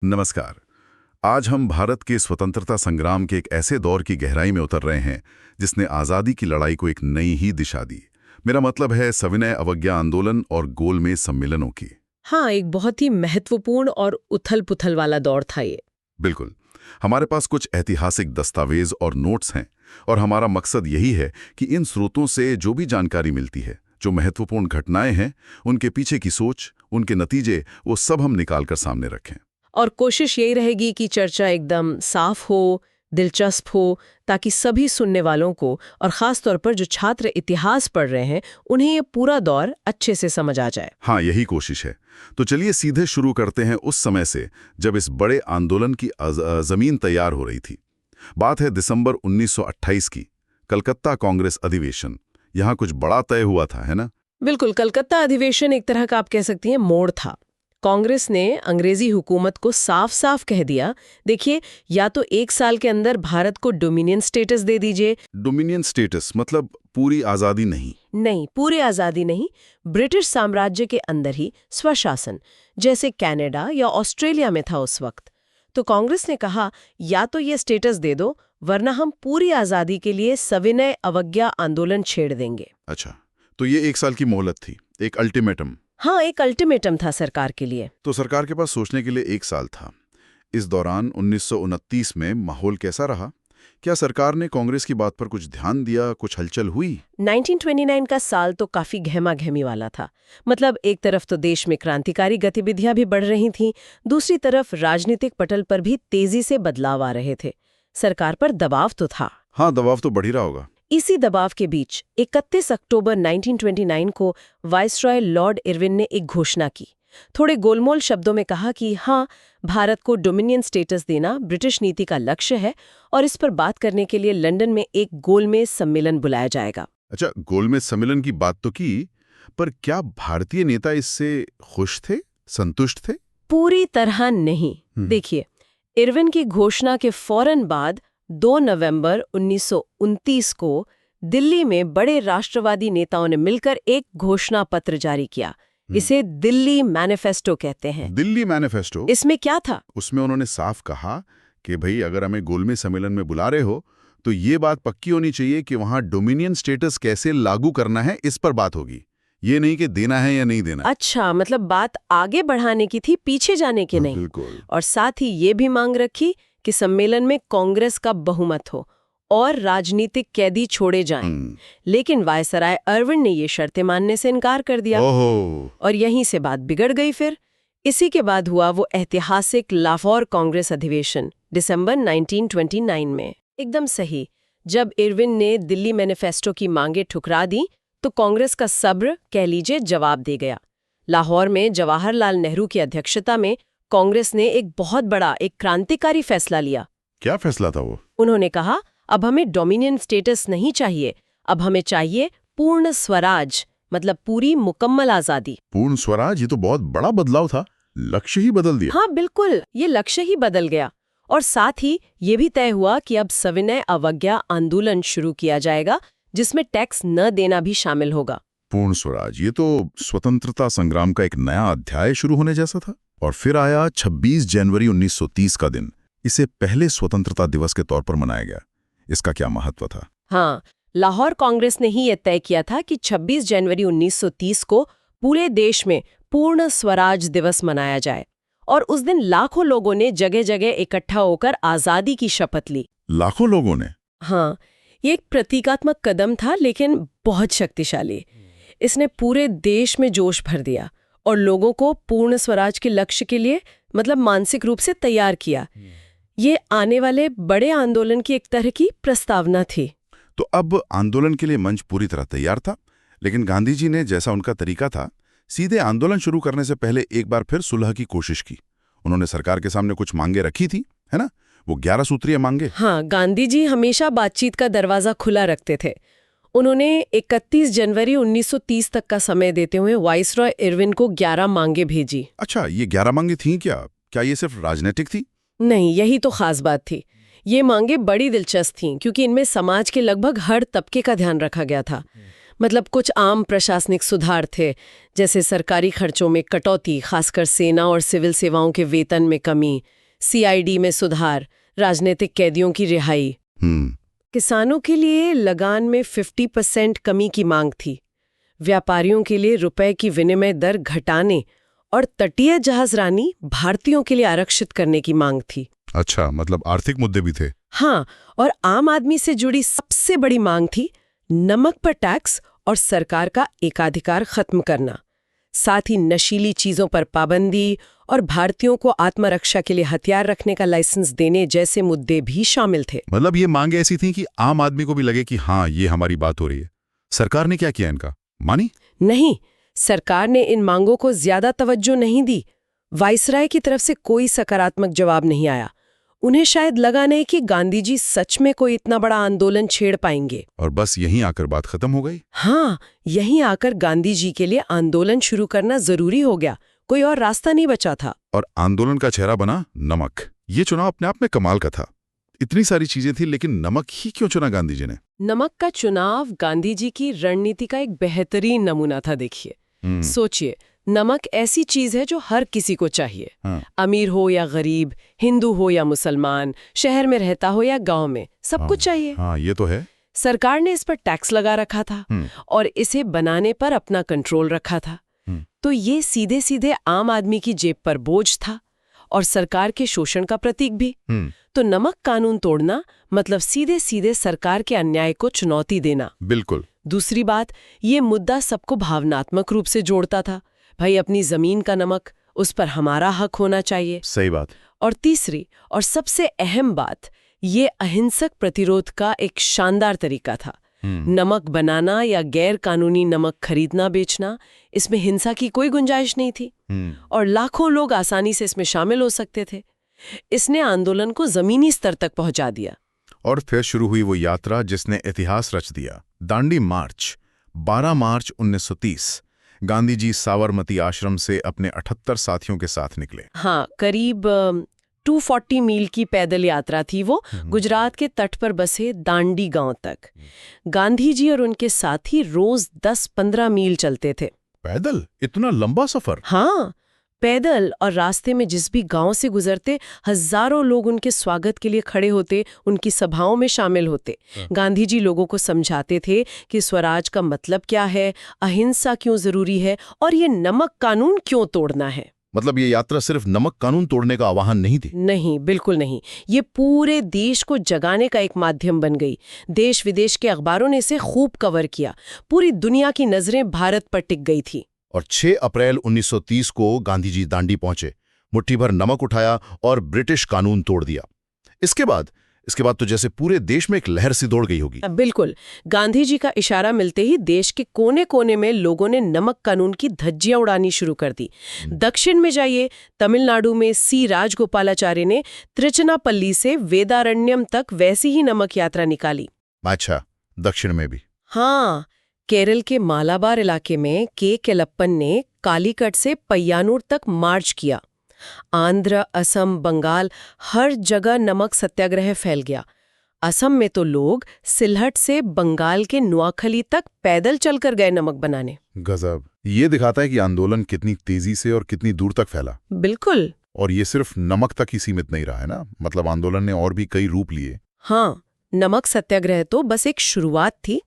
नमस्कार। आज हम भारत के स्वतंत्रता संग्राम के एक ऐसे दौर की गहराई में उतर रहे हैं जिसने आज़ादी की लड़ाई को एक नई ही दिशा दी। मेरा मतलब है सविनय अवज्ञा आंदोलन और गोलमेज सम्मेलनों की। हाँ, एक बहुत ही महत्वपूर्ण और उथल-पुथल वाला दौर था ये। बिल्कुल। हमारे पास कुछ ऐतिहासिक दस्तावेज और नोट्स हैं और हमारा मकसद यही है कि इन स्रोतों से जो भी जानकारी मिलती है, जो महत्वपूर्ण घटनाएं हैं, उनके पीछे की सोच, उनके नतीजे, वो सब हम निकाल कर सामने रखें। और कोशिश यही रहेगी कि चर्चा एकदम साफ हो, दिलचस्प हो, ताकि सभी सुनने वालों को और ख़ास तौर पर जो छात्र इतिहास पढ़ रहे हैं, उन्हें ये पूरा दौर अच्छे से समझ आ जाए। हाँ, यही कोशिश है। तो चलिए सीधे शुरू करते हैं उस समय से जब इस बड़े आंदोलन की जमीन तैयार हो रही थी। बात है दिसंबर 1928 की, कलकत्ता कांग्रेस अधिवेशन। यहाँ कुछ बड़ा तय हुआ था, है ना? बिल्कुल, कलकत्ता अधिवेशन एक तरह का आप कह सकती हैं मोड़ था। कांग्रेस ने अंग्रेजी हुकूमत को साफ साफ कह दिया, देखिए, या तो 1 साल के अंदर भारत को डोमिनियन स्टेटस दे दीजिए। डोमिनियन स्टेटस मतलब पूरी आज़ादी नहीं? नहीं, पूरी आज़ादी नहीं, ब्रिटिश साम्राज्य के अंदर ही स्वशासन, जैसे कनाडा या ऑस्ट्रेलिया में था उस वक्त। तो कांग्रेस ने कहा, या तो ये स्टेटस दे दो, वरना हम पूरी आज़ादी के लिए सविनय अवज्ञा आंदोलन छेड़ देंगे। अच्छा, तो ये 1 साल की मोहलत थी, एक अल्टीमेटम। हाँ, एक अल्टीमेटम था सरकार के लिए। तो सरकार के पास सोचने के लिए 1 साल था। इस दौरान 1929 में माहौल कैसा रहा? क्या सरकार ने कांग्रेस की बात पर कुछ ध्यान दिया, कुछ हलचल हुई? 1929 का साल तो काफी गहमा-गहमी वाला था। मतलब एक तरफ तो देश में क्रांतिकारी गतिविधियां भी बढ़ रही थीं, दूसरी तरफ राजनीतिक पटल पर भी तेजी से बदलाव आ रहे थे। सरकार पर दबाव तो था। हाँ, दबाव तो बढ़ ही रहा होगा। इसी दबाव के बीच 31 अक्टूबर 1929 को वाइसरॉय लॉर्ड इरविन ने एक घोषणा की। थोड़े गोलमोल शब्दों में कहा कि हाँ, भारत को डोमिनियन स्टेटस देना ब्रिटिश नीति का लक्ष्य है और इस पर बात करने के लिए लंदन में एक गोलमेज सम्मेलन बुलाया जाएगा। अच्छा, गोलमेज सम्मेलन की बात तो की, पर क्या भारतीय नेता इससे खुश थे, संतुष्ट थे? पूरी तरह नहीं। देखिए, इरविन की घोषणा के फौरन बाद 2 नवंबर 1929 को दिल्ली में बड़े राष्ट्रवादी नेताओं ने मिलकर एक घोषणा पत्र जारी किया। इसे दिल्ली मैनिफेस्टो कहते हैं। दिल्ली मैनिफेस्टो? इसमें क्या था? उसमें उन्होंने साफ कहा कि भाई, अगर हमें गोलमेज सम्मेलन में बुला रहे हो तो ये बात पक्की होनी चाहिए कि वहां डोमिनियन स्टेटस कैसे लागू करना है, इस पर बात होगी। ये नहीं कि देना है या नहीं देना। अच्छा, मतलब बात आगे बढ़ाने की थी, पीछे जाने की नहीं। बिल्कुल। और साथ ही ये भी मांग रखी कि सम्मेलन में कांग्रेस का बहुमत हो और राजनीतिक कैदी छोड़े जाएं। लेकिन वायसराय इरविन ने ये शर्तें मानने से इनकार कर दिया। ओहो। और यहीं से बात बिगड़ गई। फिर इसी के बाद हुआ वो ऐतिहासिक लाहौर कांग्रेस अधिवेशन दिसंबर 1929 में। एकदम सही, जब इरविन ने दिल्ली मैनिफेस्टो की मांगे ठुकरा दी तो कांग्रेस का सब्र, कह लीजिए, जवाब दे गया। लाहौर में जवाहरलाल नेहरू की अध्यक्षता में कांग्रेस ने एक बहुत बड़ा, एक क्रांतिकारी फैसला लिया। क्या फैसला था वो? उन्होंने कहा, अब हमें डोमिनियन स्टेटस नहीं चाहिए, अब हमें चाहिए पूर्ण स्वराज, मतलब पूरी मुकम्मल आजादी। पूर्ण स्वराज? ये तो बहुत बड़ा बदलाव था, लक्ष्य ही बदल दिया। हाँ बिल्कुल, ये लक्ष्य ही बदल गया। और साथ ही ये भी तय हुआ कि अब सविनय अवज्ञा आंदोलन शुरू किया जाएगा, जिसमें टैक्स न देना भी शामिल होगा। पूर्ण स्वराज, ये तो स्वतंत्रता संग्राम का एक नया अध्याय शुरू होने जैसा था। और फिर आया 26 जनवरी 1930 का दिन। इसे पहले स्वतंत्रता दिवस के तौर पर मनाया गया। इसका क्या महत्व था? हाँ, लाहौर कांग्रेस ने ही यह तय किया था कि 26 जनवरी 1930 को पूरे देश में पूर्ण स्वराज दिवस मनाया जाए। और उस दिन लाखों लोगों ने जगह जगह इकट्ठा होकर आजादी की शपथ ली। लाखों लोगों ने? हाँ, ये एक प्रतीकात्मक कदम था, लेकिन बहुत शक्तिशाली। इसने पूरे देश में जोश भर दिया और लोगों को पूर्ण स्वराज के लक्ष्य के लिए, मतलब मानसिक रूप से तैयार किया। ये आने वाले बड़े आंदोलन की एक तरह की प्रस्तावना थी। तो अब आंदोलन के लिए मंच पूरी तरह तैयार था, लेकिन गांधी जी ने, जैसा उनका तरीका था, सीधे आंदोलन शुरू करने से पहले एक बार फिर सुलह की कोशिश की। उन्होंने सरकार के सामने कुछ मांगे रखी थी, है ना? वो 11 सूत्रीय मांगे। हाँ, गांधी जी हमेशा बातचीत का दरवाजा खुला रखते थे। उन्होंने 31 जनवरी 1930 तक का समय देते हुए वाइसरॉय इरविन को 11 मांगे भेजी। अच्छा, ये 11 मांगे थीं क्या? क्या ये सिर्फ राजनीतिक थी? नहीं, यही तो खास बात थी। ये मांगे बड़ी दिलचस्प थीं क्योंकि इनमें समाज के लगभग हर तबके का ध्यान रखा गया था। मतलब कुछ आम प्रशासनिक सुधार थे, जैसे सरकारी खर्चों में कटौती, खासकर सेना और सिविल सेवाओं के वेतन में कमी, सीआईडी में सुधार, राजनीतिक कैदियों की रिहाई। किसानों के लिए लगान में 50% कमी की मांग थी, व्यापारियों के लिए रुपए की विनिमय दर घटाने और तटीय जहाजरानी भारतीयों के लिए आरक्षित करने की मांग थी। अच्छा, मतलब आर्थिक मुद्दे भी थे। हाँ, और आम आदमी से जुड़ी सबसे बड़ी मांग थी नमक पर टैक्स और सरकार का एकाधिकार खत्म करना। साथ ही नशीली चीजों पर पाबंदी और भारतीयों को आत्मरक्षा के लिए हथियार रखने का लाइसेंस देने जैसे मुद्दे भी शामिल थे। मतलब ये मांगे ऐसी थी कि आम आदमी को भी लगे कि हाँ, ये हमारी बात हो रही है। सरकार ने क्या किया इनका? मानी? नहीं, सरकार ने इन मांगों को ज्यादा तवज्जो नहीं दी। वाइसराय की तरफ से कोई सकारात्मक जवाब नहीं आया। उन्हें शायद लगा नहीं कि गांधी जी सच में कोई इतना बड़ा आंदोलन छेड़ पाएंगे। और बस यहीं आकर बात खत्म हो गई। हाँ, यहीं आकर गांधी जी के लिए आंदोलन शुरू करना जरूरी हो गया। कोई और रास्ता नहीं बचा था। और आंदोलन का चेहरा बना नमक। ये चुनाव अपने आप में कमाल का था। इतनी सारी चीजें थी, लेकिन नमक ही क्यों चुना गांधी जी ने? नमक का चुनाव गांधी जी की रणनीति का एक बेहतरीन नमूना था। देखिए, सोचिए, नमक ऐसी चीज है जो हर किसी को चाहिए। अमीर हो या गरीब, हिंदू हो या मुसलमान, शहर में रहता हो या गांव में, सबको चाहिए। हाँ, ये तो है। सरकार ने इस पर टैक्स लगा रखा था और इसे बनाने पर अपना कंट्रोल रखा था। तो ये सीधे सीधे आम आदमी की जेब पर बोझ था और सरकार के शोषण का प्रतीक भी। तो नमक कानून तोड़ना मतलब सीधे सीधे सरकार के अन्याय को चुनौती देना। बिल्कुल। दूसरी बात, ये मुद्दा सबको भावनात्मक रूप से जोड़ता था। भाई, अपनी जमीन का नमक, उस पर हमारा हक होना चाहिए। सही बात। और तीसरी और सबसे अहम बात, ये अहिंसक प्रतिरोध का एक शानदार तरीका था। नमक बनाना या गैर कानूनी नमक खरीदना बेचना, इसमें हिंसा की कोई गुंजाइश नहीं थी और लाखों लोग आसानी से इसमें शामिल हो सकते थे। इसने आंदोलन को जमीनी स्तर तक पहुंचा दिया। और फिर शुरू हुई वो यात्रा जिसने इतिहास रच दिया। दांडी मार्च, 12 मार्च 1930। गांधी जी साबरमती आश्रम से अपने 78 साथियों के साथ निकले। हाँ, करीब 240 मील की पैदल यात्रा थी वो, गुजरात के तट पर बसे दांडी गांव तक। गांधी जी और उनके साथी रोज 10-15 मील चलते थे। पैदल? इतना लंबा सफर? हाँ, पैदल। और रास्ते में जिस भी गांव से गुजरते, हजारों लोग उनके स्वागत के लिए खड़े होते, उनकी सभाओं में शामिल होते। गांधी जी लोगों को समझाते थे कि स्वराज का मतलब क्या है, अहिंसा क्यों जरूरी है और ये नमक कानून क्यों तोड़ना है। मतलब ये यात्रा सिर्फ नमक कानून तोड़ने का आह्वान नहीं थी? नहीं, बिल्कुल नहीं। ये पूरे देश को जगाने का एक माध्यम बन गई। देश विदेश के अखबारों ने इसे खूब कवर किया। पूरी दुनिया की नजरें भारत पर टिक गई थी। और 6 अप्रैल 1930 को गांधी जी दांडी पहुंचे, मुट्ठी भर नमक उठाया और ब्रिटिश कानून तोड़ दिया। इसके बाद तो जैसे पूरे देश में एक लहर सी दौड़ गई होगी। बिल्कुल। गांधी जी का इशारा मिलते ही देश के कोने कोने में लोगों ने नमक कानून की धज्जियां उड़ानी शुरू कर दी। दक्षिण में जाइए, तमिलनाडु में सी राजगोपालाचार्य ने त्रिचनापल्ली से वेदारण्यम तक वैसी ही नमक यात्रा निकाली। अच्छा, दक्षिण में भी? हाँ, केरल के मालाबार इलाके में के केलप्पन ने कालीकट से पय्यानूर तक मार्च किया। आंध्र, असम, बंगाल, हर जगह नमक सत्याग्रह फैल गया। असम में तो लोग सिलहट से बंगाल के नुआखली तक पैदल चलकर गए नमक बनाने। गजब। ये दिखाता है कि आंदोलन कितनी तेजी से और कितनी दूर तक फैला। बिल्कुल। और ये सिर्फ नमक तक ही सीमित नहीं रहा है ना, मतलब आंदोलन ने और भी कई रूप लिए। हाँ, नमक सत्याग्रह तो बस एक शुरुआत थी।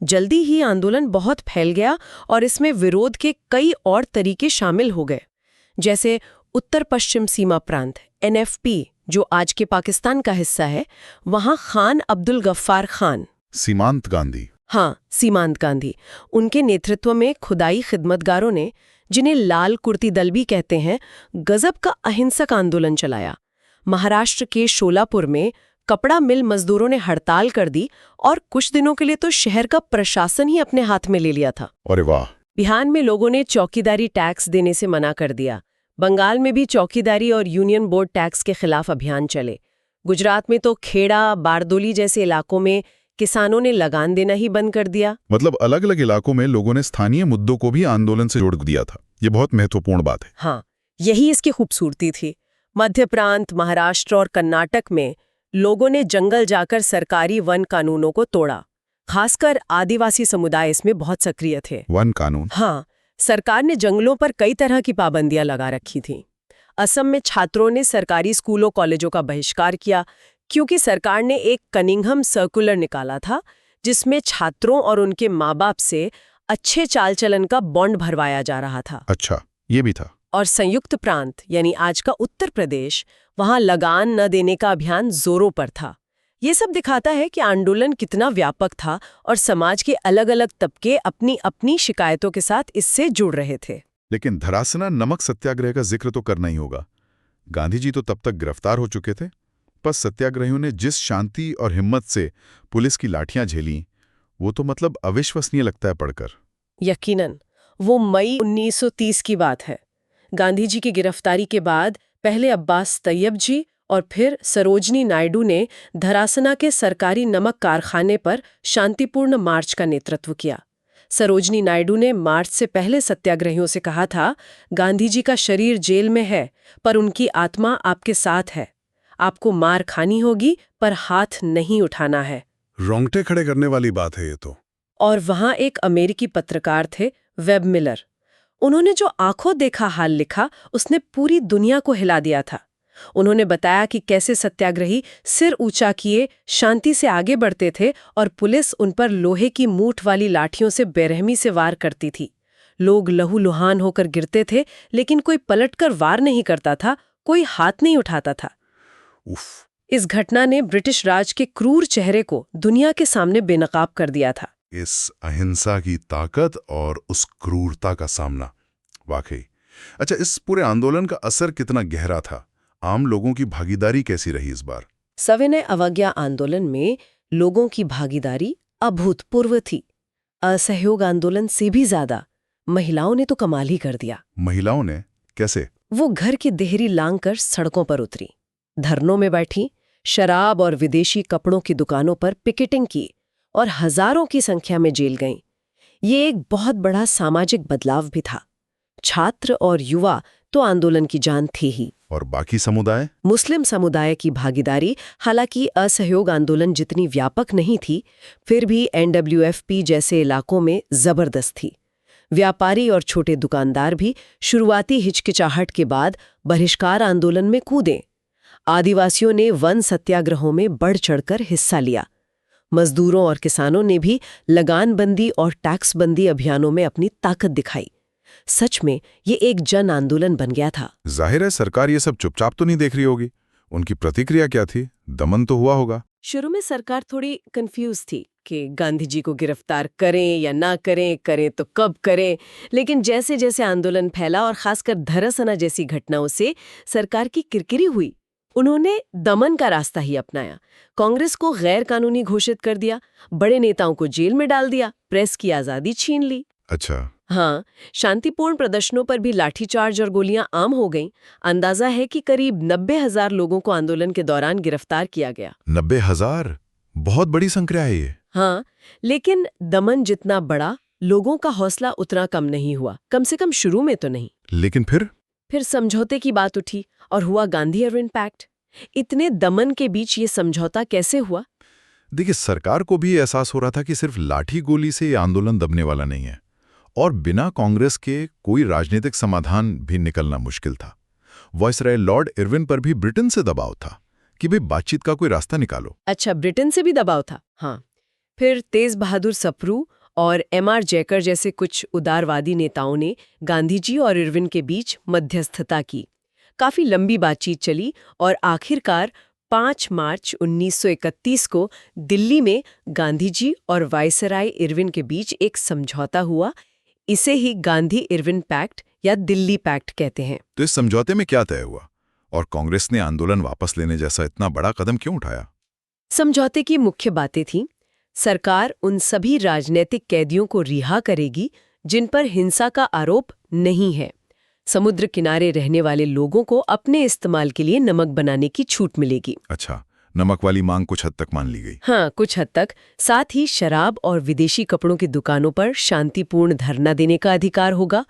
जल्दी ही आंदोलन बहुत फैल गया और इसमें विरोध के कई और तरीके शामिल हो गए, जैसे उत्तर पश्चिम सीमा प्रांत NFP, जो आज के पाकिस्तान का हिस्सा है, वहां खान अब्दुल गफ्फार खान, सीमांत गांधी। हाँ, सीमांत गांधी, उनके नेतृत्व में खुदाई खिदमतगारों ने, जिन्हें लाल कुर्ती दल भी कहते हैं, गजब का अहिंसक आंदोलन चलाया। महाराष्ट्र के शोलापुर में कपड़ा मिल मजदूरों ने हड़ताल कर दी और कुछ दिनों के लिए तो शहर का प्रशासन ही अपने हाथ में ले लिया था। अरे वाह। बिहार में लोगों ने चौकीदारी टैक्स देने से मना कर दिया। बंगाल में भी चौकीदारी और यूनियन बोर्ड टैक्स के खिलाफ अभियान चले। गुजरात में तो खेड़ा, बारदोली जैसे इलाकों में किसानों ने लगान देना ही बंद कर दिया। मतलब अलग अलग इलाकों में लोगों ने स्थानीय मुद्दों को भी आंदोलन से जोड़ दिया था। ये बहुत महत्वपूर्ण बात है। हाँ, यही इसकी खूबसूरती थी। मध्य प्रांत, महाराष्ट्र और कर्नाटक में लोगों ने जंगल जाकर सरकारी वन कानूनों को तोड़ा। खासकर आदिवासी समुदाय इसमें बहुत सक्रिय थे। वन कानून। हाँ, सरकार ने जंगलों पर कई तरह की पाबंदियां लगा रखी थीं। असम में छात्रों ने सरकारी स्कूलों कॉलेजों का बहिष्कार किया क्योंकि सरकार ने एक कनिंघम सर्कुलर निकाला था जिसमें छात्रों और उनके माँ बाप से अच्छे चाल चलन का बॉन्ड भरवाया जा रहा था। अच्छा, ये भी था। और संयुक्त प्रांत यानी आज का उत्तर प्रदेश, वहां लगान न देने का अभियान जोरों पर था। ये सब दिखाता है कि आंदोलन कितना व्यापक था और समाज के अलग अलग तबके अपनी अपनी शिकायतों के साथ इससे जुड़ रहे थे। लेकिन धरासना नमक सत्याग्रह का जिक्र तो करना ही होगा। गांधी जी तो तब तक गिरफ्तार हो चुके थे, पर सत्याग्रहियों ने जिस शांति और हिम्मत से पुलिस की लाठियां झेली, वो तो मतलब अविश्वसनीय लगता है पढ़कर। यकीनन, वो मई 1930 की बात है। गांधी जी की गिरफ्तारी के बाद पहले अब्बास तैयब जी और फिर सरोजनी नायडू ने धरासना के सरकारी नमक कारखाने पर शांतिपूर्ण मार्च का नेतृत्व किया। सरोजनी नायडू ने मार्च से पहले सत्याग्रहियों से कहा था, गांधी जी का शरीर जेल में है पर उनकी आत्मा आपके साथ है। आपको मार खानी होगी पर हाथ नहीं उठाना है। रोंगटे खड़े करने वाली बात है ये तो। और वहां एक अमेरिकी पत्रकार थे, वेब मिलर। उन्होंने जो आंखों देखा हाल लिखा, उसने पूरी दुनिया को हिला दिया था। उन्होंने बताया कि कैसे सत्याग्रही सिर ऊंचा किए शांति से आगे बढ़ते थे और पुलिस उन पर लोहे की मूठ वाली लाठियों से बेरहमी से वार करती थी। लोग लहूलुहान होकर गिरते थे, लेकिन कोई पलटकर वार नहीं करता था, कोई हाथ नहीं उठाता था। उफ। इस घटना ने ब्रिटिश राज के क्रूर चेहरे को दुनिया के सामने बेनकाब कर दिया था। इस अहिंसा की ताकत और उस क्रूरता का सामना, वाकई। अच्छा, इस पूरे आंदोलन का असर कितना गहरा था? आम लोगों की भागीदारी कैसी रही इस बार? सविनय अवज्ञा आंदोलन में लोगों की भागीदारी अभूतपूर्व थी। असहयोग आंदोलन से भी ज्यादा महिलाओं ने तो कमाल ही कर दिया। महिलाओं ने कैसे? वो घर की देहरी लांग कर सड़कों पर उतरी, धरनों में बैठी, शराब और विदेशी कपड़ों की दुकानों पर पिकेटिंग की और हजारों की संख्या में जेल गईं। ये एक बहुत बड़ा सामाजिक बदलाव भी था। छात्र और युवा तो आंदोलन की जान थे ही। और बाकी समुदाय? मुस्लिम समुदाय की भागीदारी हालांकि असहयोग आंदोलन जितनी व्यापक नहीं थी, फिर भी NWFP जैसे इलाकों में जबरदस्त थी। व्यापारी और छोटे दुकानदार भी शुरुआती हिचकिचाहट के बाद बहिष्कार आंदोलन में कूदे। आदिवासियों ने वन सत्याग्रहों में बढ़ चढ़कर हिस्सा लिया। मजदूरों और किसानों ने भी लगानबंदी और टैक्सबंदी अभियानों में अपनी ताकत दिखाई। सच में ये एक जन आंदोलन बन गया था। जाहिर है सरकार ये सब चुपचाप तो नहीं देख रही होगी। उनकी प्रतिक्रिया क्या थी? दमन तो हुआ होगा। शुरू में सरकार थोड़ी कंफ्यूज थी कि गांधी जी को गिरफ्तार करें या ना करें, करें तो कब करें। लेकिन जैसे जैसे आंदोलन फैला और खासकर धरासना जैसी घटनाओं से सरकार की किरकिरी हुई, उन्होंने दमन का रास्ता ही अपनाया। कांग्रेस को गैर कानूनी घोषित कर दिया, बड़े नेताओं को जेल में डाल दिया, प्रेस की आजादी छीन ली। अच्छा। हाँ, शांतिपूर्ण प्रदर्शनों पर भी लाठीचार्ज और गोलियां आम हो गईं। अंदाजा है कि करीब 90,000 लोगों को आंदोलन के दौरान गिरफ्तार किया गया। 90,000? बहुत बड़ी संख्या है ये। हाँ, लेकिन दमन जितना बड़ा, लोगों का हौसला उतना कम नहीं हुआ, कम से कम शुरू में तो नहीं। लेकिन फिर समझौते की बात उठी और हुआ गांधी-इरविन पैक्ट। इतने दमन के बीच ये समझौता कैसे हुआ? देखिए, सरकार को भी एहसास हो रहा था कि सिर्फ लाठी गोली से ये आंदोलन दबने वाला नहीं है और बिना कांग्रेस के कोई राजनीतिक समाधान भी निकलना मुश्किल था। वायसराय लॉर्ड इरविन पर भी ब्रिटेन से दबाव था कि भाई बातचीत का कोई रास्ता निकालो। अच्छा, ब्रिटेन से भी दबाव था। हाँ, फिर तेज बहादुर सप्रू और MR जैकर जैसे कुछ उदारवादी नेताओं ने गांधी जी और इरविन के बीच मध्यस्थता की। काफी लंबी बातचीत चली और आखिरकार 5 मार्च 1931 को दिल्ली में गांधी जी और वायसराय इरविन के बीच एक समझौता हुआ। इसे ही गांधी-इरविन पैक्ट या दिल्ली पैक्ट कहते हैं। तो इस समझौते में क्या तय हुआ और कांग्रेस ने आंदोलन वापस लेने जैसा इतना बड़ा कदम क्यों उठाया? समझौते की मुख्य बातें थीं, सरकार उन सभी राजनीतिक कैदियों को रिहा करेगी जिन पर हिंसा का आरोप नहीं है। समुद्र किनारे रहने वाले लोगों को अपने इस्तेमाल के लिए नमक बनाने की छूट मिलेगी। अच्छा, नमक वाली मांग कुछ हद तक मान ली गई। हाँ, कुछ हद तक। साथ ही शराब और विदेशी कपड़ों की दुकानों पर शांतिपूर्ण धरना देने का अधिकार होगा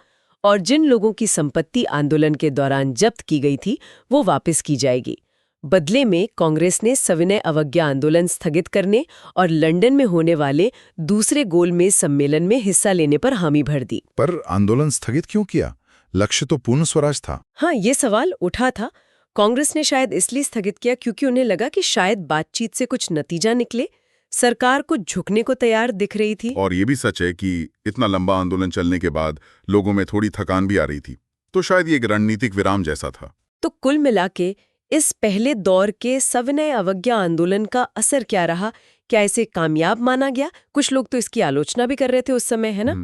और जिन लोगों की संपत्ति आंदोलन के दौरान जब्त की गई थी वो वापस की जाएगी। बदले में कांग्रेस ने सविनय अवज्ञा आंदोलन स्थगित करने और लंदन में होने वाले दूसरे गोलमेज सम्मेलन में हिस्सा लेने पर हामी भर दी। पर आंदोलन स्थगित क्यों किया? लक्ष्य तो पूर्ण स्वराज था। हाँ, ये सवाल उठा था। कांग्रेस ने शायद इसलिए स्थगित किया क्योंकि उन्हें लगा कि शायद बातचीत से कुछ नतीजा निकले। सरकार को झुकने को तैयार दिख रही थी। और ये भी सच है कि इतना लंबा आंदोलन चलने के बाद लोगों में थोड़ी थकान भी आ रही थी, तो शायद ये एक रणनीतिक विराम जैसा था। तो कुल मिला के इस पहले दौर के सविनय अवज्ञा आंदोलन का असर क्या रहा? क्या इसे कामयाब माना गया? कुछ लोग तो इसकी आलोचना भी कर रहे थे उस समय, है ना?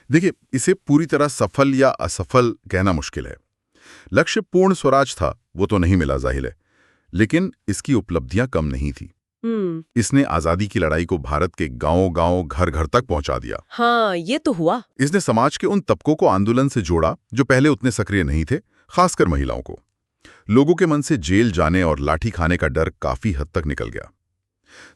देखिए, इसे पूरी तरह सफल या असफल कहना मुश्किल है। लक्ष्य पूर्ण स्वराज था, वो तो नहीं मिला जाहिर है, लेकिन इसकी उपलब्धियां कम नहीं थी। इसने आजादी की लड़ाई को भारत के गांव-गांव, घर-घर तक पहुंचा दिया। हाँ, ये तो हुआ। इसने समाज के उन तबकों को आंदोलन से जोड़ा जो पहले उतने सक्रिय नहीं थे, खासकर महिलाओं को। लोगों के मन से जेल जाने और लाठी खाने का डर काफी हद तक निकल गया।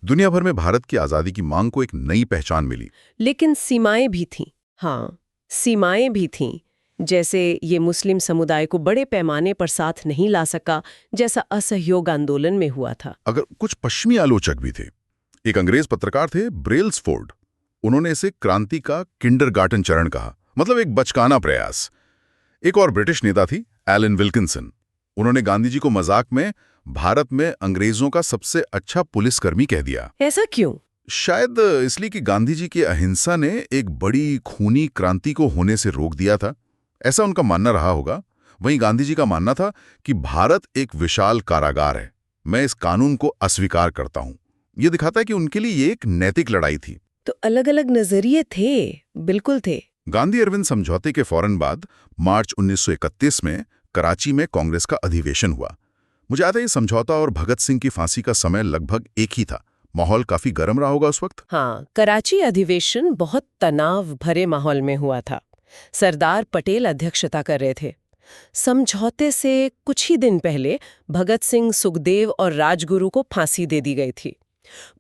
दुनिया भर में भारत की आजादी की मांग को एक नई पहचान मिली। लेकिन सीमाएं भी थीं। हाँ, सीमाएं भी थीं। जैसे ये मुस्लिम समुदाय को बड़े पैमाने पर साथ नहीं ला सका, जैसा असहयोग आंदोलन में हुआ था। अगर कुछ पश्चिमी आलोचक भी थे। एक अंग्रेज पत्रकार थे ब्रेल्सफोर्ड। उन्होंने इसे क्रांति का किंडरगार्टन चरण कहा, मतलब एक बचकाना प्रयास। एक और ब्रिटिश नेता थी एलन विल्किंसन। उन्होंने गांधी जी को मजाक में भारत में अंग्रेजों का सबसे अच्छा पुलिसकर्मी कह दिया। ऐसा क्यों? शायद इसलिए कि गांधी जी की अहिंसा ने एक बड़ी खूनी क्रांति को होने से रोक दिया था, ऐसा उनका मानना रहा होगा। वहीं गांधी जी का मानना था कि भारत एक विशाल कारागार है, मैं इस कानून को अस्वीकार करता हूं। यह दिखाता है कि उनके लिए ये एक नैतिक लड़ाई थी। तो अलग अलग नजरिए थे, बिल्कुल थे। गांधी अरविंद समझौते के फौरन बाद मार्च 1931 में कराची में कांग्रेस का अधिवेशन हुआ। मुझे याद है ये समझौता और भगत सिंह की फांसी का समय लगभग एक ही था। माहौल काफी गर्म रहा होगा उस वक्त। हाँ, कराची अधिवेशन बहुत तनाव भरे माहौल में हुआ था। सरदार पटेल अध्यक्षता कर रहे थे। समझौते से कुछ ही दिन पहले भगत सिंह, सुखदेव और राजगुरु को फांसी दे दी गई थी।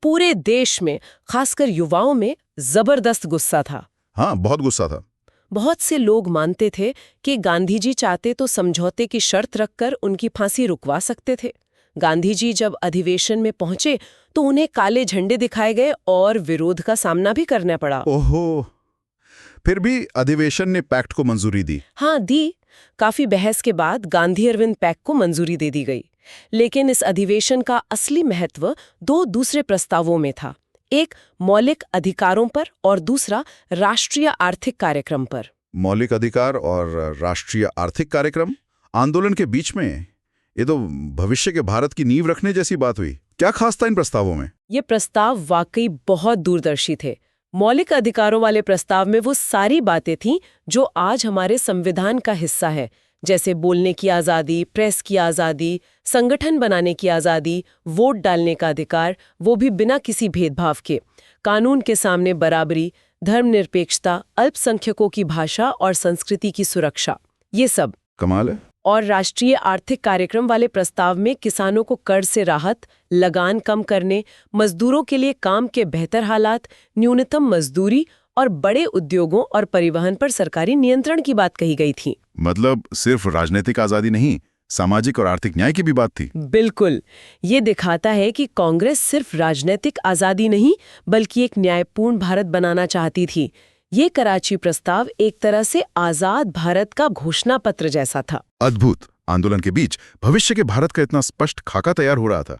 पूरे देश में, खासकर युवाओं में जबरदस्त गुस्सा था। हाँ, बहुत गुस्सा था। बहुत से लोग मानते थे कि गांधी जी चाहते तो समझौते की शर्त रखकर उनकी फांसी रुकवा सकते थे। गांधी जी जब अधिवेशन में पहुंचे तो उन्हें काले झंडे दिखाए गए और विरोध का सामना भी करना पड़ा। ओहो, फिर भी अधिवेशन ने पैक्ट को मंजूरी दी। हाँ, दी। काफी बहस के बाद गांधी अरविंद पैक्ट को मंजूरी दे दी गई। लेकिन इस अधिवेशन का असली महत्व दो दूसरे प्रस्तावों में था। एक मौलिक अधिकारों पर और दूसरा राष्ट्रीय आर्थिक कार्यक्रम पर। मौलिक अधिकार और राष्ट्रीय आर्थिक कार्यक्रम आंदोलन के बीच में, ये तो भविष्य के भारत की नींव रखने जैसी बात हुई। क्या खास था इन प्रस्तावों में? ये प्रस्ताव वाकई बहुत दूरदर्शी थे। मौलिक अधिकारों वाले प्रस्ताव में वो सारी बातें थीं जो आज हमारे संविधान का हिस्सा है, जैसे बोलने की आज़ादी, प्रेस की आज़ादी, संगठन बनाने की आज़ादी, वोट डालने का अधिकार, वो भी बिना किसी भेदभाव के, कानून के सामने बराबरी, धर्मनिरपेक्षता, अल्पसंख्यकों की भाषा और संस्कृति की सुरक्षा, ये सब। कमाल है। और राष्ट्रीय आर्थिक कार्यक्रम वाले प्रस्ताव में किसानों को कर्ज से राहत, लगान कम करने, मजदूरों के लिए काम के बेहतर हालात, न्यूनतम मजदूरी और बड़े उद्योगों और परिवहन पर सरकारी नियंत्रण की बात कही गई थी। मतलब सिर्फ राजनीतिक आजादी नहीं, सामाजिक और आर्थिक न्याय की भी बात थी। बिल्कुल। ये दिखाता है कि कांग्रेस सिर्फ राजनीतिक आजादी नहीं बल्कि एक न्यायपूर्ण भारत बनाना चाहती थी। ये कराची प्रस्ताव एक तरह से आजाद भारत का घोषणा पत्र जैसा था। अद्भुत। आंदोलन के बीच भविष्य के भारत का इतना स्पष्ट खाका तैयार हो रहा था।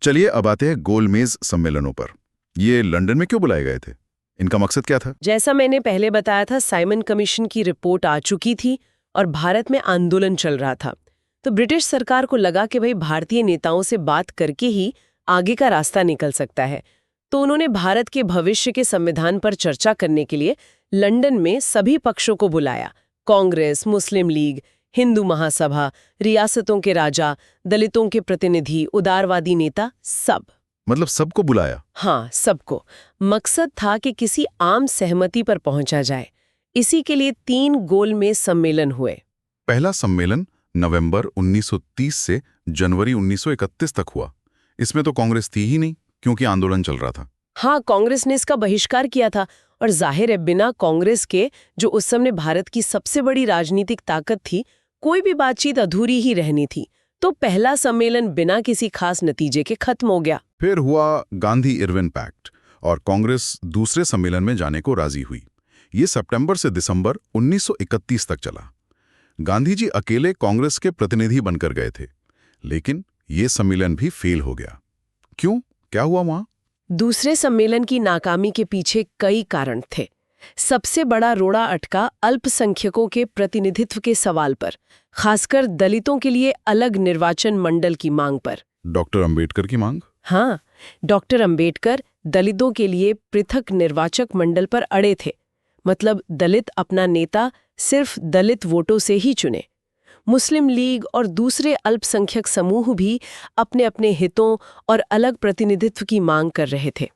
चलिए अब आते हैं गोलमेज सम्मेलनों पर। ये लंदन में क्यों बुलाए गए थे? इनका मकसद क्या था? जैसा मैंने पहले बताया था, साइमन कमीशन की रिपोर्ट आ चुकी थी और भारत में आंदोलन चल रहा था। तो ब्रिटिश सरकार को लगा कि भाई भारतीय नेताओं से बात करके ही आगे का रास्ता निकल सकता है। तो उन्होंने भारत के भविष्य के संविधान पर चर्चा करने के लिए लंदन में सभी पक्षों को बुलाया। कांग्रेस, मुस्लिम लीग, हिंदू महासभा, रियासतों के राजा, दलितों के प्रतिनिधि, उदारवादी नेता, सब। मतलब सबको बुलाया? हाँ, सबको। मकसद था कि किसी आम सहमति पर पहुंचा जाए। इसी के लिए 3 गोलमेज सम्मेलन हुए। पहला सम्मेलन नवंबर 1930 से जनवरी 1931 तक हुआ। इसमें तो कांग्रेस थी ही नहीं, क्योंकि आंदोलन चल रहा था। हाँ, कांग्रेस ने इसका बहिष्कार किया था और जाहिर है बिना कांग्रेस के, जो उस समय भारत की सबसे बड़ी राजनीतिक ताकत थी, कोई भी बातचीत अधूरी ही रहनी थी। तो पहला सम्मेलन बिना किसी खास नतीजे के खत्म हो गया। फिर हुआ गांधी इरविन पैक्ट और कांग्रेस दूसरे सम्मेलन में जाने को राजी हुई। ये सितंबर से दिसंबर 1931 तक चला। गांधी जी अकेले कांग्रेस के प्रतिनिधि बनकर गए थे, लेकिन ये सम्मेलन भी फेल हो गया। क्यों? क्या हुआ वहां? दूसरे सम्मेलन की नाकामी के पीछे कई कारण थे। सबसे बड़ा रोड़ा अटका अल्पसंख्यकों के प्रतिनिधित्व के सवाल पर, खासकर दलितों के लिए अलग निर्वाचन मंडल की मांग पर। डॉक्टर अंबेडकर की मांग? हाँ, डॉक्टर अंबेडकर दलितों के लिए पृथक निर्वाचक मंडल पर अड़े थे। मतलब दलित अपना नेता सिर्फ दलित वोटों से ही चुने। मुस्लिम लीग और दूसरे अल्पसंख्यक समूह भी अपने अपने हितों और अलग प्रतिनिधित्व की मांग कर रहे थे।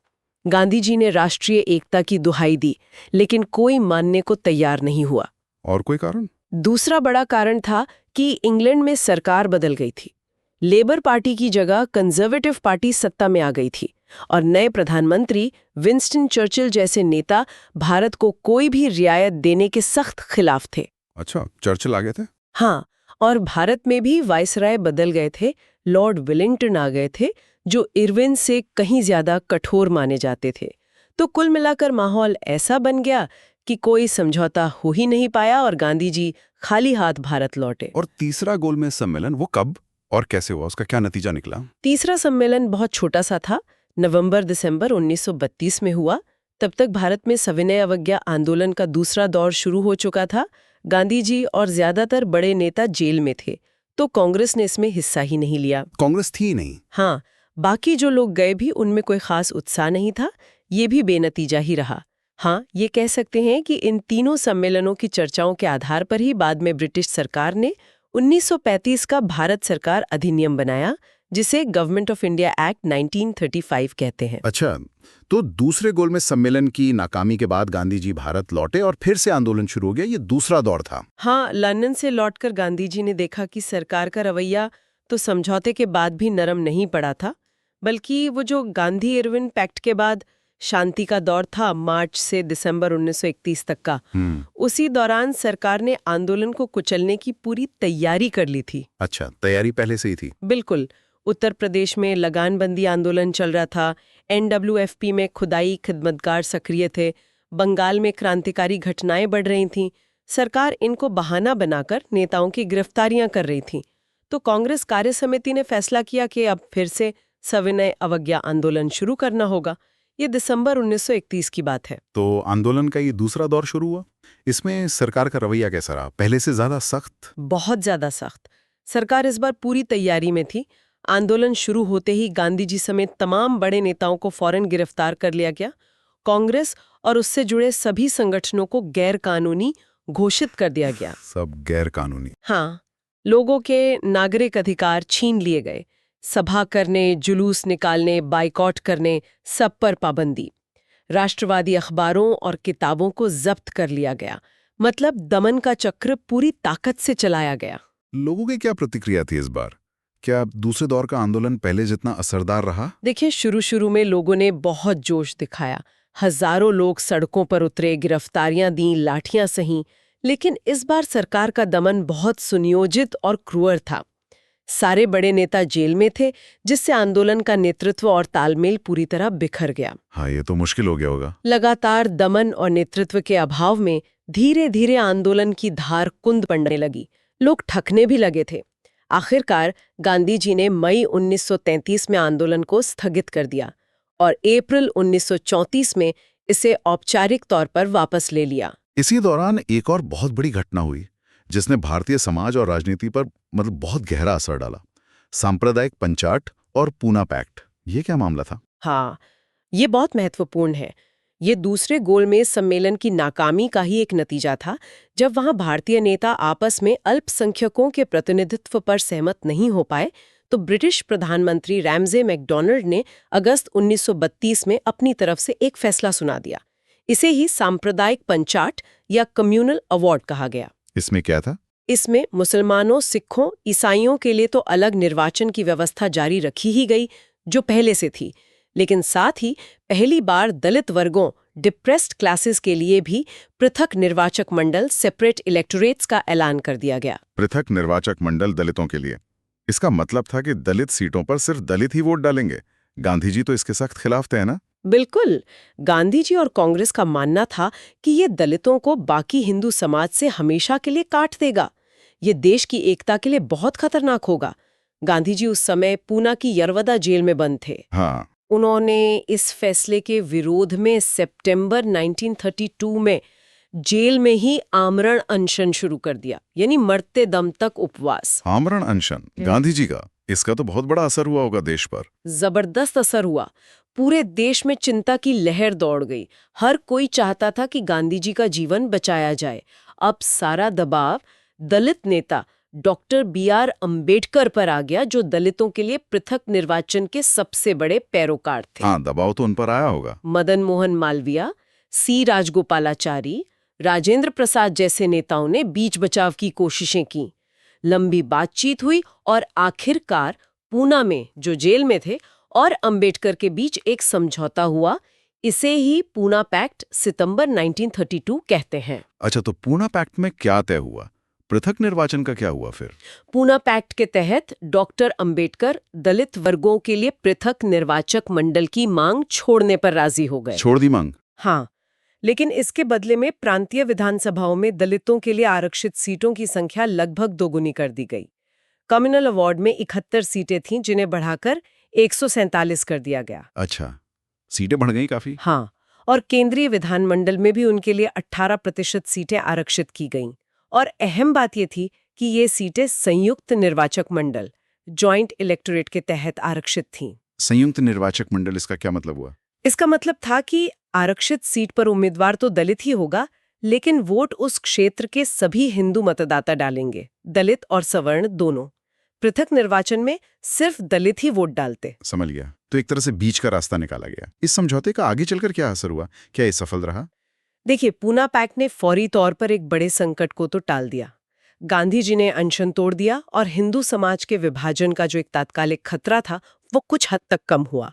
गांधी जी ने राष्ट्रीय एकता की दुहाई दी, लेकिन कोई मानने को तैयार नहीं हुआ। और कोई कारण? दूसरा बड़ा कारण था कि इंग्लैंड में सरकार बदल गई थी। लेबर पार्टी की जगह कंजर्वेटिव पार्टी सत्ता में आ गई थी और नए प्रधानमंत्री विंस्टन चर्चिल जैसे नेता भारत को कोई भी रियायत देने के सख्त खिलाफ थे। अच्छा, चर्चिल आ गए थे? हाँ, और भारत में भी वायसराय बदल गए थे। लॉर्ड विलिंगटन आ गए थे, जो इरविन से कहीं ज्यादा कठोर माने जाते थे। तो कुल मिलाकर माहौल ऐसा बन गया कि कोई समझौता हो ही नहीं पाया और गांधी जी खाली हाथ भारत लौटे। और तीसरा गोलमेज सम्मेलन वो कब और कैसे हुआ? उसका क्या नतीजा निकला? तीसरा सम्मेलन बहुत छोटा सा था, नवंबर-दिसंबर 1932 में हुआ। तब तक भारत में सविनय अवज्ञा आंदोलन का दूसरा दौर शुरू हो चुका था। गांधी जी और ज्यादातर बड़े नेता जेल में थे, तो कांग्रेस ने इसमें हिस्सा ही नहीं लिया। कांग्रेस थी नहीं? हाँ, बाकी जो लोग गए भी उनमें कोई खास उत्साह नहीं था। ये भी बेनतीजा ही रहा। हाँ, ये कह सकते हैं कि इन तीनों सम्मेलनों की चर्चाओं के आधार पर ही बाद में ब्रिटिश सरकार ने 1935 का भारत सरकार अधिनियम बनाया, जिसे गवर्नमेंट ऑफ इंडिया एक्ट 1935 कहते हैं। अच्छा, तो दूसरे गोलमेज सम्मेलन की नाकामी के बाद गांधी जी भारत लौटे और फिर से आंदोलन शुरू हो गया। ये दूसरा दौर था। हाँ, लंदन से लौटकर गांधी जी ने देखा कि सरकार का रवैया तो समझौते के बाद भी नरम नहीं पड़ा था, बल्कि वो जो गांधी इरविन पैक्ट के बाद शांति का दौर था, मार्च से दिसंबर 1931 तक का, उसी दौरान सरकार ने आंदोलन को कुचलने की पूरी तैयारी कर ली थी। अच्छा, तैयारी पहले से ही थी? बिल्कुल। उत्तर प्रदेश में लगानबंदी आंदोलन चल रहा था, NWFP में खुदाई खिदमतगार सक्रिय थे, बंगाल में क्रांतिकारी घटनाएं बढ़ रही थीं। सरकार इनको बहाना बनाकर नेताओं की गिरफ्तारियां कर रही थी। तो कांग्रेस कार्य समिति ने फैसला किया कि अब फिर से सविनय अवज्ञा आंदोलन शुरू करना होगा। ये दिसंबर 1931 की बात है। तो आंदोलन का ये दूसरा दौर शुरू हुआ। इसमें सरकार का रवैया कैसा रहा? पहले से ज्यादा सख्त? बहुत ज्यादा सख्त। सरकार इस बार पूरी तैयारी में थी। आंदोलन शुरू होते ही गांधी जी समेत तमाम बड़े नेताओं को फौरन गिरफ्तार कर लिया गया। कांग्रेस और उससे जुड़े सभी संगठनों को गैर कानूनी घोषित कर दिया गया। सब गैर कानूनी? हाँ, लोगों के नागरिक अधिकार छीन लिए गए। सभा करने, जुलूस निकालने, बाइकॉट करने, सब पर पाबंदी। राष्ट्रवादी अखबारों और किताबों को जब्त कर लिया गया। मतलब दमन का चक्र पूरी ताकत से चलाया गया। लोगों की क्या प्रतिक्रिया थी इस बार? क्या दूसरे दौर का आंदोलन पहले जितना असरदार रहा? देखिए, शुरू में लोगों ने बहुत जोश दिखाया। हजारों लोग सड़कों पर उतरे, गिरफ्तारियां दी, लाठियां सहीं। लेकिन इस बार सरकार का दमन बहुत सुनियोजित और क्रूर था। सारे बड़े नेता जेल में थे, जिससे आंदोलन का नेतृत्व और तालमेल पूरी तरह बिखर गया। हाँ, ये तो मुश्किल हो गया होगा। लगातार दमन और नेतृत्व के अभाव में धीरे धीरे आंदोलन की धार कुंद पड़ने लगी। लोग थकने भी लगे थे। आखिरकार गांधी जी ने मई 1933 में आंदोलन को स्थगित कर दिया और अप्रैल 1934 में इसे औपचारिक तौर पर वापस ले लिया। इसी दौरान एक और बहुत बड़ी घटना हुई जिसने भारतीय समाज और राजनीति पर बहुत गहरा असर डाला। सांप्रदायिक पंचाट और पूना पैक्ट। ये क्या मामला था? हाँ, ये बहुत महत्वपूर्ण है। ये दूसरे गोलमेज सम्मेलन की नाकामी का ही एक नतीजा था, जब वहां भारतीय नेता आपस में अल्पसंख्यकों के प्रतिनिधित्व पर सहमत नहीं हो पाए, तो ब्रिटिश प्रधानमंत्री रैमजे मैकडॉनल्ड ने अगस्त 1932 में अपनी तरफ से एक फैसला सुना दिया। इसे ही सांप्रदायिक पंचाट या कम्युनल अवार्ड कहा गया। इसमें क्या था? इसमें मुसलमानों, सिखों, ईसाइयों के लिए तो अलग निर्वाचन की व्यवस्था जारी रखी ही गई, जो पहले से थी, लेकिन साथ ही पहली बार दलित वर्गों, डिप्रेस्ड क्लासेस के लिए भी पृथक निर्वाचक मंडल, सेपरेट इलेक्टोरेट्स का ऐलान कर दिया गया। पृथक निर्वाचक मंडल दलितों के लिए? इसका मतलब था कि दलित सीटों पर सिर्फ दलित ही वोट डालेंगे। गांधी जी तो इसके सख्त खिलाफ थे, है ना? बिल्कुल। गांधी जी और कांग्रेस का मानना था कि ये दलितों को बाकी हिंदू समाज से हमेशा के लिए काट देगा। ये देश की एकता के लिए बहुत खतरनाक होगा। गांधी जी उस समय पूना की यरवदा जेल में बंद थे। हाँ। उन्होंने इस फैसले के विरोध में सितंबर 1932 में जेल में ही आमरण अनशन शुरू कर दिया, यानी मरते दम तक उपवास। आमरण अनशन गांधी जी का, इसका तो बहुत बड़ा असर हुआ होगा देश पर। जबरदस्त असर हुआ। पूरे देश में चिंता की लहर दौड़ गई। हर कोई चाहता था कि गांधी जी का जीवन बचाया जाए। अब सारा दबाव दलित नेता डॉक्टर B.R. अंबेडकर पर आ गया, जो दलितों के लिए पृथक निर्वाचन के सबसे बड़े पैरोकार थे। हाँ, दबाव तो उन पर आया होगा। मदन मोहन मालवीय, C. राजगोपालाचारी, राजेंद्र प्रसाद जैसे नेताओं ने बीच बचाव की कोशिशें की। लंबी बातचीत हुई और आखिरकार पूना में, जो जेल में थे, और अंबेडकर के बीच एक समझौता हुआ। इसे ही पूना पैक्ट सितंबर 1932 कहते हैं। अच्छा, तो पूना पैक्ट में क्या तय हुआ? पृथक निर्वाचन का क्या हुआ फिर? पूना पैक्ट के तहत डॉक्टर अंबेडकर दलित वर्गों के लिए पृथक निर्वाचक मंडल की मांग छोड़ने पर राजी हो गए। छोड़ दी मांग? हाँ, लेकिन इसके बदले में प्रांतीय विधानसभाओं में दलितों के लिए आरक्षित सीटों की संख्या लगभग दोगुनी कर दी गई। कम्युनल अवार्ड में 71 सीटें थीं, जिन्हें बढ़ाकर 147 कर दिया गया। अच्छा, सीटें बढ़ गई काफी। हाँ, और केंद्रीय विधानमंडल में भी उनके लिए 18% सीटें आरक्षित की गईं। और अहम बात ये थी कि ये सीटें संयुक्त निर्वाचक मंडल, जॉइंट इलेक्टोरेट के तहत आरक्षित थीं। संयुक्त निर्वाचक मंडल, इसका क्या मतलब हुआ? इसका मतलब था कि आरक्षित सीट पर उम्मीदवार तो दलित ही होगा, लेकिन वोट उस क्षेत्र के सभी हिंदू मतदाता डालेंगे, दलित और सवर्ण दोनों। पृथक निर्वाचन में सिर्फ दलित ही वोट डालते। समझ गया। तो एक तरह से बीच का रास्ता निकाला गया। इस समझौते का आगे चलकर क्या असर हुआ? क्या ये सफल रहा? देखिए, पूना पैक्ट ने फौरी तौर पर एक बड़े संकट को तो टाल दिया। गांधी जी ने अनशन तोड़ दिया और हिंदू समाज के विभाजन का जो एक तात्कालिक खतरा था, वो कुछ हद तक कम हुआ।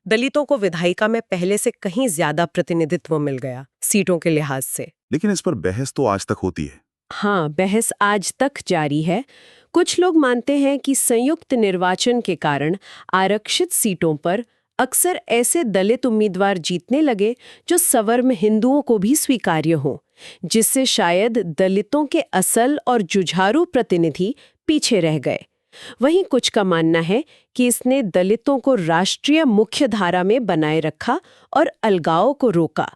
दलितों को विधायिका में पहले से कहीं ज्यादा प्रतिनिधित्व मिल गया, सीटों के लिहाज से। लेकिन इस पर बहस तो आज तक होती है। हाँ, बहस आज तक जारी है। कुछ लोग मानते हैं कि संयुक्त निर्वाचन के कारण आरक्षित सीटों पर अक्सर ऐसे दलित उम्मीदवार जीतने लगे जो सवर्ण हिंदुओं को भी स्वीकार्य हों, जिससे शायद दलितों के असल और जुझारू प्रतिनिधि पीछे रह गए। वहीं कुछ का मानना है कि इसने दलितों को राष्ट्रीय मुख्यधारा में बनाए रखा और अलगाव को रोका।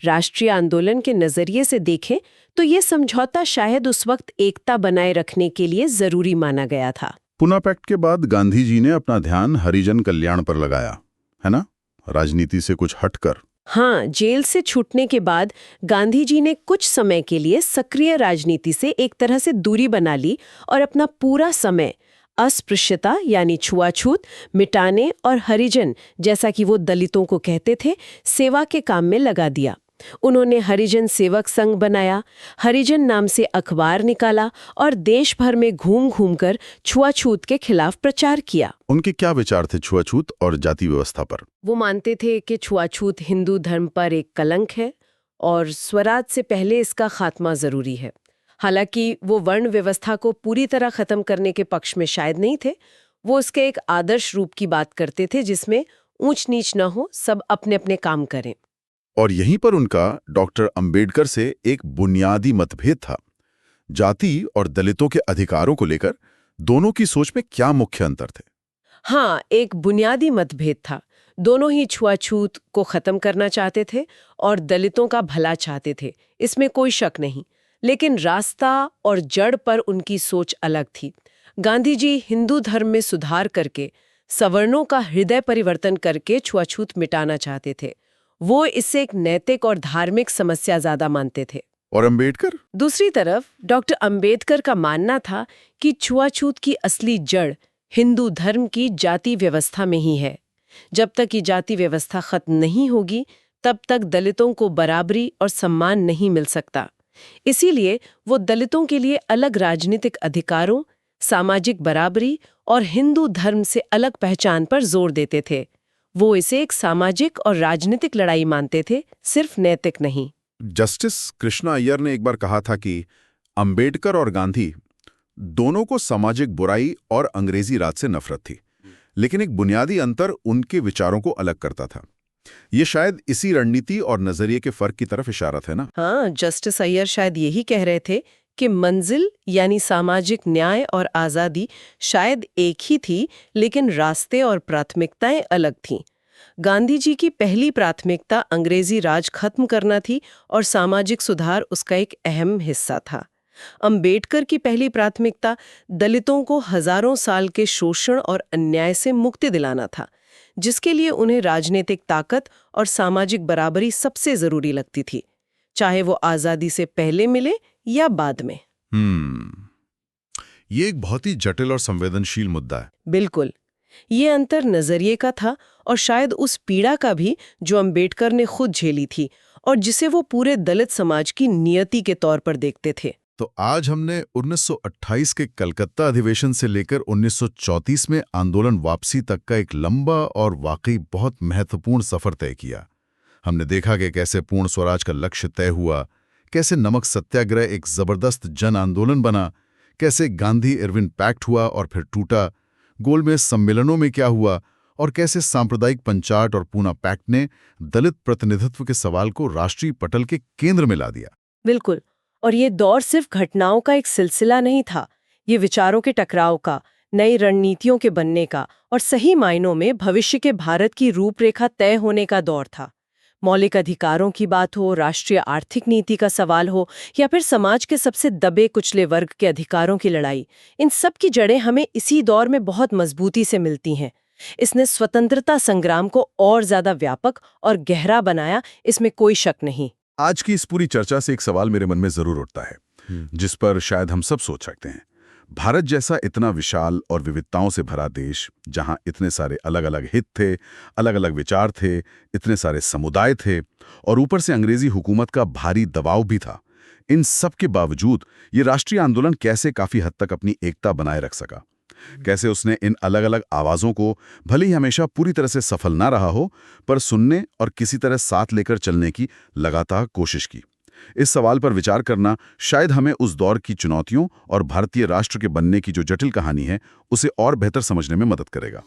राष्ट्रीय आंदोलन के नजरिए से देखें तो ये समझौता शायद उस वक्त एकता बनाए रखने के लिए जरूरी माना गया था। पूना पैक्ट के बाद गांधी जी ने अपना ध्यान हरिजन कल्याण पर लगाया, है ना? राजनीति से कुछ हटकर। हाँ, जेल से छूटने के बाद गांधी जी ने कुछ समय के लिए सक्रिय राजनीति से एक तरह से दूरी बना ली और अपना पूरा समय अस्पृश्यता यानी छुआछूत मिटाने और हरिजन, जैसा कि वो दलितों को कहते थे, सेवा के काम में लगा दिया। उन्होंने हरिजन सेवक संघ बनाया, हरिजन नाम से अखबार निकाला और देश भर में घूम घूम कर छुआछूत के खिलाफ प्रचार किया। उनके क्या विचार थे छुआछूत और जाति व्यवस्था पर? वो मानते थे कि छुआछूत हिंदू धर्म पर एक कलंक है और स्वराज से पहले इसका खात्मा जरूरी है। हालांकि वो वर्ण व्यवस्था को पूरी तरह खत्म करने के पक्ष में शायद नहीं थे। वो इसके एक आदर्श रूप की बात करते थे जिसमें ऊंच नीच न हो, सब अपने अपने काम करें। और यहीं पर उनका डॉक्टर अंबेडकर से एक बुनियादी मतभेद था। जाति और दलितों के अधिकारों को लेकर दोनों की सोच में क्या मुख्य अंतर थे? हाँ, एक बुनियादी मतभेद था। दोनों ही छुआछूत को खत्म करना चाहते थे और दलितों का भला चाहते थे, इसमें कोई शक नहीं। लेकिन रास्ता और जड़ पर उनकी सोच अलग थी। गांधी जी हिंदू धर्म में सुधार करके, सवर्णों का हृदय परिवर्तन करके छुआछूत मिटाना चाहते थे। वो इससे एक नैतिक और धार्मिक समस्या ज्यादा मानते थे। और अंबेडकर? दूसरी तरफ डॉक्टर अंबेडकर का मानना था कि छुआछूत की असली जड़ हिंदू धर्म की जाति व्यवस्था में ही है। जब तक ये जाति व्यवस्था खत्म नहीं होगी, तब तक दलितों को बराबरी और सम्मान नहीं मिल सकता। इसीलिए वो दलितों के लिए अलग राजनीतिक अधिकारों, सामाजिक बराबरी और हिंदू धर्म से अलग पहचान पर जोर देते थे। वो इसे एक सामाजिक और राजनीतिक लड़ाई मानते थे, सिर्फ नैतिक नहीं। जस्टिस कृष्णा अय्यर ने एक बार कहा था कि अंबेडकर और गांधी दोनों को सामाजिक बुराई और अंग्रेजी राज से नफरत थी, लेकिन एक बुनियादी अंतर उनके विचारों को अलग करता था। ये शायद इसी रणनीति और नजरिए के फर्क की तरफ इशारत है ना? हाँ, जस्टिस अय्यर शायद यही कह रहे थे कि मंजिल यानी सामाजिक न्याय और आज़ादी शायद एक ही थी, लेकिन रास्ते और प्राथमिकताएं अलग थीं। गांधी जी की पहली प्राथमिकता अंग्रेजी राज खत्म करना थी और सामाजिक सुधार उसका एक अहम हिस्सा था। अंबेडकर की पहली प्राथमिकता दलितों को हजारों साल के शोषण और अन्याय से मुक्ति दिलाना था, जिसके लिए उन्हें राजनीतिक ताकत और सामाजिक बराबरी सबसे जरूरी लगती थी, चाहे वो आज़ादी से पहले मिले या बाद में। ये एक बहुत ही जटिल और संवेदनशील मुद्दा है। बिल्कुल, ये अंतर नजरिए का था और शायद उस पीड़ा का भी जो अंबेडकर ने खुद झेली थी और जिसे वो पूरे दलित समाज की नियति के तौर पर देखते थे। तो आज हमने 1928 के कलकत्ता अधिवेशन से लेकर 1934 में आंदोलन वापसी तक का एक लंबा और वाकई बहुत महत्वपूर्ण सफर तय किया। हमने देखा कि कैसे पूर्ण स्वराज का लक्ष्य तय हुआ, कैसे नमक सत्याग्रह एक जबरदस्त जन आंदोलन बना, कैसे गांधी इरविन पैक्ट हुआ और फिर टूटा, गोलमेज सम्मेलनों में क्या हुआ, और कैसे सांप्रदायिक पंचाट और पूना पैक्ट ने दलित प्रतिनिधित्व के सवाल को राष्ट्रीय पटल के केंद्र में ला दिया। बिल्कुल, और ये दौर सिर्फ घटनाओं का एक सिलसिला नहीं था, ये विचारों के टकराव का, नई रणनीतियों के बनने का और सही मायनों में भविष्य के भारत की रूपरेखा तय होने का दौर था। मौलिक अधिकारों की बात हो, राष्ट्रीय आर्थिक नीति का सवाल हो या फिर समाज के सबसे दबे कुचले वर्ग के अधिकारों की लड़ाई, इन सब की जड़ें हमें इसी दौर में बहुत मजबूती से मिलती हैं। इसने स्वतंत्रता संग्राम को और ज्यादा व्यापक और गहरा बनाया, इसमें कोई शक नहीं। आज की इस पूरी चर्चा से एक सवाल मेरे मन में जरूर उठता है, जिस पर शायद हम सब सोच सकते हैं। भारत जैसा इतना विशाल और विविधताओं से भरा देश, जहां इतने सारे अलग अलग हित थे, अलग अलग विचार थे, इतने सारे समुदाय थे और ऊपर से अंग्रेजी हुकूमत का भारी दबाव भी था, इन सब के बावजूद ये राष्ट्रीय आंदोलन कैसे काफी हद तक अपनी एकता बनाए रख सका? कैसे उसने इन अलग अलग आवाज़ों को, भले ही हमेशा पूरी तरह से सफल ना रहा हो, पर सुनने और किसी तरह साथ लेकर चलने की लगातार कोशिश की? इस सवाल पर विचार करना शायद हमें उस दौर की चुनौतियों और भारतीय राष्ट्र के बनने की जो जटिल कहानी है, उसे और बेहतर समझने में मदद करेगा।